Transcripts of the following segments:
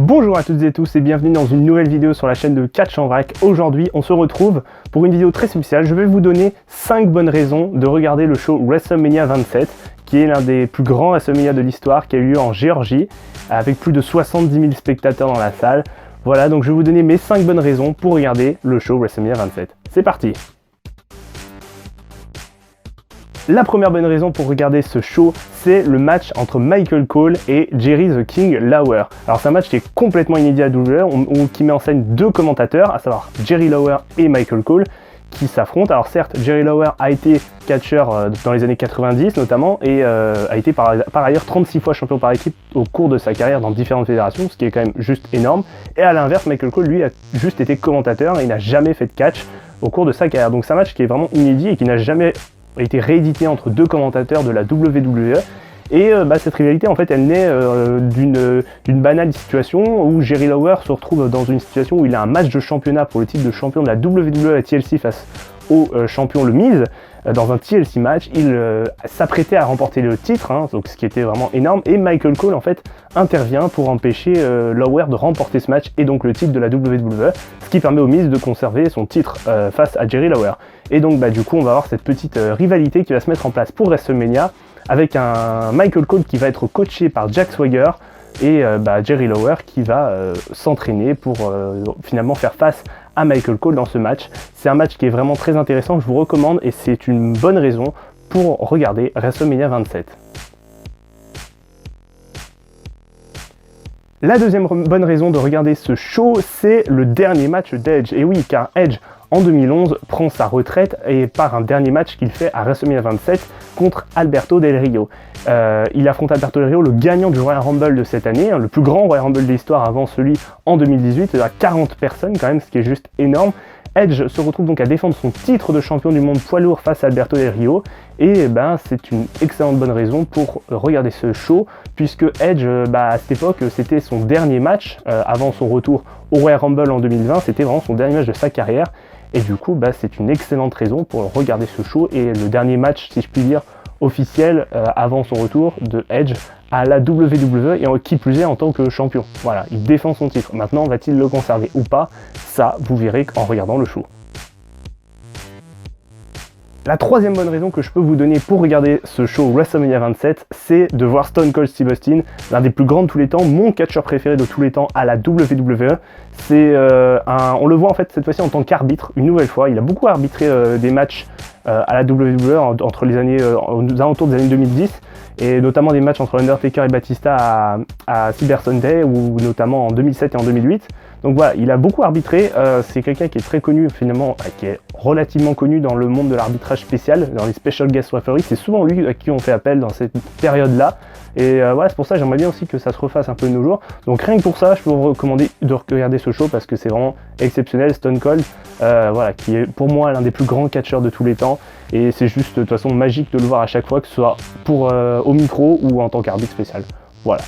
Bonjour à toutes et tous et bienvenue dans une nouvelle vidéo sur la chaîne de Catch en Vrac. Aujourd'hui, on se retrouve pour une vidéo très spéciale. Je vais vous donner 5 bonnes raisons de regarder le show WrestleMania 27, qui est l'un des plus grands WrestleMania de l'histoire, qui a eu lieu en Géorgie, avec plus de 70 000 spectateurs dans la salle. Voilà, donc je vais vous donner mes 5 bonnes raisons pour regarder le show WrestleMania 27. C'est parti! La première bonne raison pour regarder ce show, c'est le match entre Michael Cole et Jerry the King Lawler. Alors c'est un match qui est complètement inédit à WWE, qui met en scène deux commentateurs, à savoir Jerry Lawler et Michael Cole, qui s'affrontent. Alors certes, Jerry Lawler a été catcheur dans les années 90 notamment, et a été par ailleurs 36 fois champion par équipe au cours de sa carrière dans différentes fédérations, ce qui est quand même juste énorme. Et à l'inverse, Michael Cole, lui, a juste été commentateur et il n'a jamais fait de catch au cours de sa carrière. Donc c'est un match qui est vraiment inédit et qui n'a jamais été réédité entre deux commentateurs de la WWE. Et cette rivalité, en fait, elle naît d'une banale situation où Jerry Lawler se retrouve dans une situation où il a un match de championnat pour le titre de champion de la WWE à TLC face au champion le Miz. Dans un TLC match, il s'apprêtait à remporter le titre, donc ce qui était vraiment énorme, et Michael Cole en fait intervient pour empêcher Lawler de remporter ce match et donc le titre de la WWE, ce qui permet au Miz de conserver son titre face à Jerry Lawler. Et donc du coup on va avoir cette petite rivalité qui va se mettre en place pour WrestleMania, avec un Michael Cole qui va être coaché par Jack Swagger, et Jerry Lawler qui va s'entraîner pour finalement faire face à Michael Cole dans ce match. C'est un match qui est vraiment très intéressant, je vous recommande, et c'est une bonne raison pour regarder WrestleMania 27. La deuxième bonne raison de regarder ce show, c'est le dernier match d'Edge. Et oui, car Edge, en 2011, prend sa retraite et par un dernier match qu'il fait à WrestleMania 27 contre Alberto Del Rio. Il affronte Alberto Del Rio, le gagnant du Royal Rumble de cette année, le plus grand Royal Rumble de l'histoire avant celui en 2018, à 40 personnes quand même, ce qui est juste énorme. Edge se retrouve donc à défendre son titre de champion du monde poids lourd face à Alberto Del Rio, et c'est une excellente bonne raison pour regarder ce show, puisque Edge, à cette époque, c'était son dernier match, avant son retour au Royal Rumble en 2020, c'était vraiment son dernier match de sa carrière, et du coup c'est une excellente raison pour regarder ce show, et le dernier match, si je puis dire, officiel avant son retour de Edge à la WWE, et qui plus est en tant que champion. Voilà, il défend son titre. Maintenant, va-t-il le conserver ou pas? Ça, vous verrez en regardant le show. La troisième bonne raison que je peux vous donner pour regarder ce show WrestleMania 27, c'est de voir Stone Cold Steve Austin, l'un des plus grands de tous les temps, mon catcheur préféré de tous les temps à la WWE. On le voit en fait cette fois-ci en tant qu'arbitre, une nouvelle fois. Il a beaucoup arbitré des matchs à la WWE entre les années, aux alentours des années 2010, et notamment des matchs entre Undertaker et Batista à Cyber Sunday, ou notamment en 2007 et en 2008. Donc voilà, il a beaucoup arbitré, c'est quelqu'un qui est très connu finalement, qui est relativement connu dans le monde de l'arbitrage spécial, dans les special guest referees. C'est souvent lui à qui on fait appel dans cette période-là. Et voilà, c'est pour ça que j'aimerais bien aussi que ça se refasse un peu de nos jours. Donc rien que pour ça, je peux vous recommander de regarder ce show parce que c'est vraiment exceptionnel. Stone Cold, qui est pour moi l'un des plus grands catcheurs de tous les temps. Et c'est juste de toute façon magique de le voir à chaque fois, que ce soit au micro ou en tant qu'arbitre spécial. Voilà.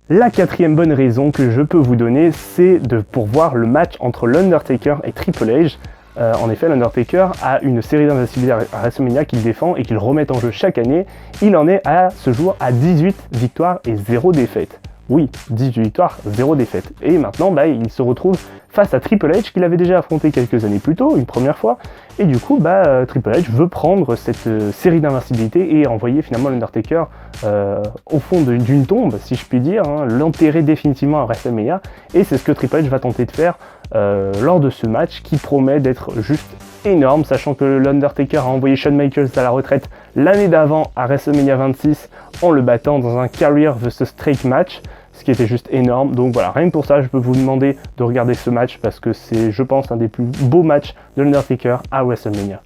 La quatrième bonne raison que je peux vous donner, c'est pour voir le match entre l'Undertaker et Triple H. En effet, l'Undertaker a une série d'invincibilité à WrestleMania qu'il défend et qu'il remet en jeu chaque année. Il en est à ce jour à 18 victoires et 0 défaites. Oui, 18 victoires, 0 défaites. Et maintenant, il se retrouve face à Triple H, qu'il avait déjà affronté quelques années plus tôt, une première fois. Et du coup, Triple H veut prendre cette série d'invincibilité et envoyer finalement l'Undertaker au fond d'une tombe, si je puis dire, l'enterrer définitivement à WrestleMania. Et c'est ce que Triple H va tenter de faire lors de ce match, qui promet d'être juste énorme, sachant que l'Undertaker a envoyé Shawn Michaels à la retraite l'année d'avant à WrestleMania 26 en le battant dans un Career vs Strike match, ce qui était juste énorme. Donc voilà, rien que pour ça, je peux vous demander de regarder ce match parce que c'est, je pense, un des plus beaux matchs de l'Undertaker à WrestleMania.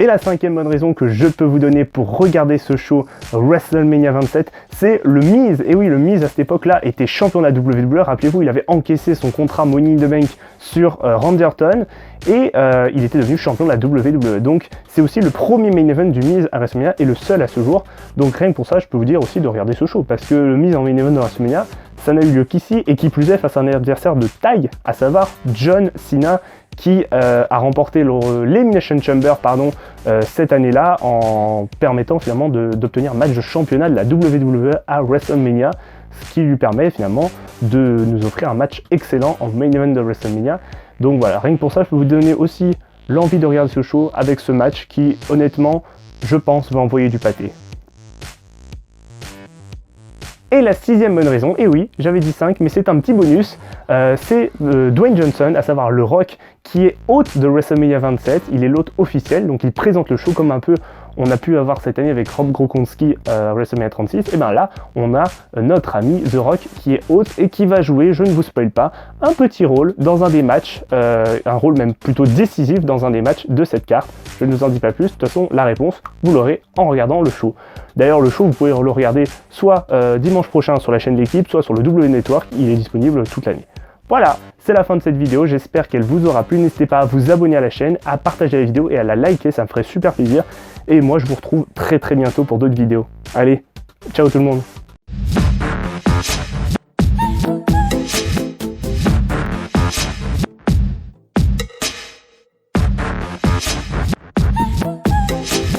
Et la cinquième bonne raison que je peux vous donner pour regarder ce show WrestleMania 27, c'est le Miz. Et oui, le Miz à cette époque-là était champion de la WWE. Rappelez-vous, il avait encaissé son contrat Money in the Bank sur Randy Orton et il était devenu champion de la WWE. Donc c'est aussi le premier main event du Miz à WrestleMania et le seul à ce jour. Donc rien que pour ça, je peux vous dire aussi de regarder ce show parce que le Miz en main event de WrestleMania, ça n'a eu lieu qu'ici, et qui plus est face à un adversaire de taille, à savoir John Cena, qui a remporté l'Elimination Chamber cette année-là en permettant finalement d'obtenir un match de championnat de la WWE à WrestleMania, ce qui lui permet finalement de nous offrir un match excellent en main event de WrestleMania. Donc voilà, rien que pour ça, je peux vous donner aussi l'envie de regarder ce show avec ce match qui, honnêtement, je pense, va envoyer du pâté. Et la 6e bonne raison, et oui, j'avais dit 5, mais c'est un petit bonus, c'est Dwayne Johnson, à savoir le Rock, qui est hôte de WrestleMania 27, il est l'hôte officiel, donc il présente le show comme un peu on a pu avoir cette année avec Rob Gronkowski à WrestleMania 36, et bien là, on a notre ami The Rock qui est hôte et qui va jouer, je ne vous spoil pas, un petit rôle dans un des matchs, un rôle même plutôt décisif dans un des matchs de cette carte. Je ne vous en dis pas plus, de toute façon, la réponse, vous l'aurez en regardant le show. D'ailleurs, le show, vous pouvez le regarder soit dimanche prochain sur la chaîne de l'équipe, soit sur le W Network, il est disponible toute l'année. Voilà, c'est la fin de cette vidéo, j'espère qu'elle vous aura plu, n'hésitez pas à vous abonner à la chaîne, à partager la vidéo et à la liker, ça me ferait super plaisir. Et moi je vous retrouve très bientôt pour d'autres vidéos. Allez, ciao tout le monde!